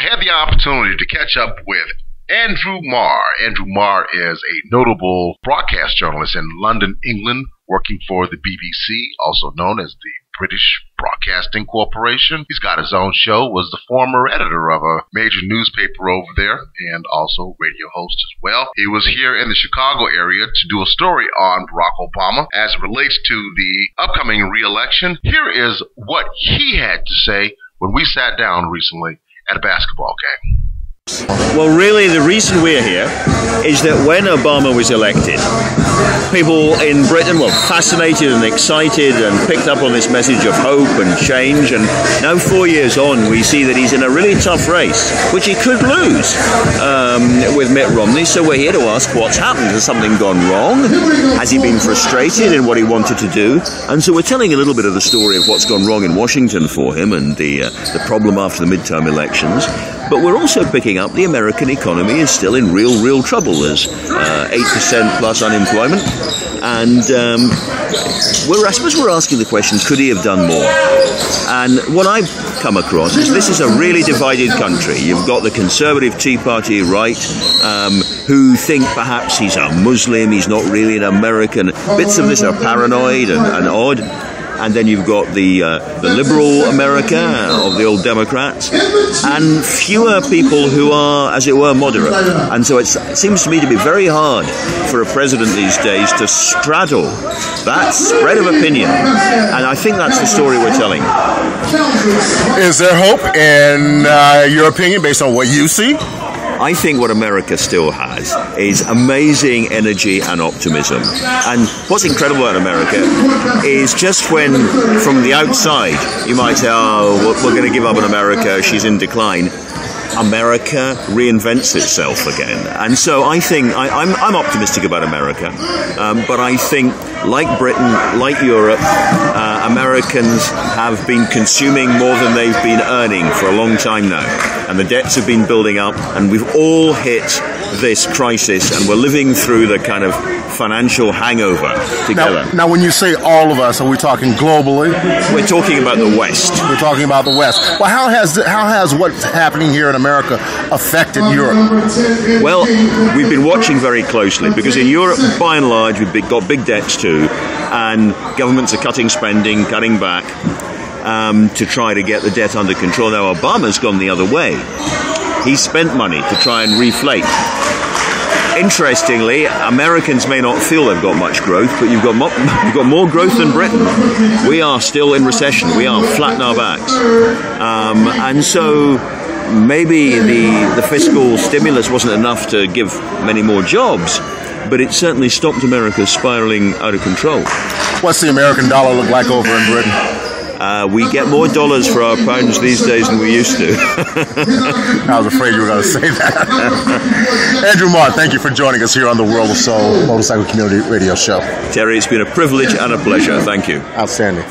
had the opportunity to catch up with Andrew Marr. Andrew Marr is a notable broadcast journalist in London, England, working for the BBC, also known as the British Broadcasting Corporation. He's got his own show, was the former editor of a major newspaper over there, and also radio host as well. He was here in the Chicago area to do a story on Barack Obama as it relates to the upcoming re-election. Here is what he had to say when we sat down recently at a basketball game. Well, really, the reason we're here is that when Obama was elected, people in Britain were fascinated and excited and picked up on this message of hope and change. And now 4 years on, we see that he's in a really tough race, which he could lose with Mitt Romney. So we're here to ask what's happened. Has something gone wrong? Has he been frustrated in what he wanted to do? And so we're telling a little bit of the story of what's gone wrong in Washington for him and the problem after the midterm elections. But we're also picking up the American economy is still in real trouble. There's 8% plus unemployment. And I suppose we're asking the question, could he have done more? And what I've come across is this is a really divided country. You've got the conservative Tea Party right, who think perhaps he's a Muslim, he's not really an American. Bits of this are paranoid and odd. And then you've got the liberal America of the old Democrats, and fewer people who are, as it were, moderate. And so it seems to me to be very hard for a president these days to straddle that spread of opinion. And I think that's the story we're telling. Is there hope in your opinion, based on what you see? I think what America still has is amazing energy and optimism. And what's incredible about America is just when, from the outside, you might say, oh, we're going to give up on America, she's in decline. America reinvents itself again. And so I think, I'm optimistic about America, but I think, like Britain, like Europe, Americans have been consuming more than they've been earning for a long time now. And the debts have been building up, and we've all hit this crisis, and we're living through the kind of financial hangover together. Now, when you say all of us, are we talking globally? We're talking about the West. We're talking about the West. Well, how has what's happening here in America affected Europe? Well, we've been watching very closely, because in Europe, by and large, we've got big debts too, and governments are cutting spending, cutting back to try to get the debt under control. Now, Obama's gone the other way. He spent money to try and reflate. Interestingly, Americans may not feel they've got much growth, but you've got more growth than Britain. We are still in recession. We are flat in our backs. And so maybe the fiscal stimulus wasn't enough to give many more jobs, but it certainly stopped America spiraling out of control. What's the American dollar look like over in Britain? We get more dollars for our pounds these days than we used to. I was afraid you were going to say that. Andrew Marr, thank you for joining us here on the World of Soul Motorcycle Community Radio Show. Terry, it's been a privilege and a pleasure. Thank you. Outstanding.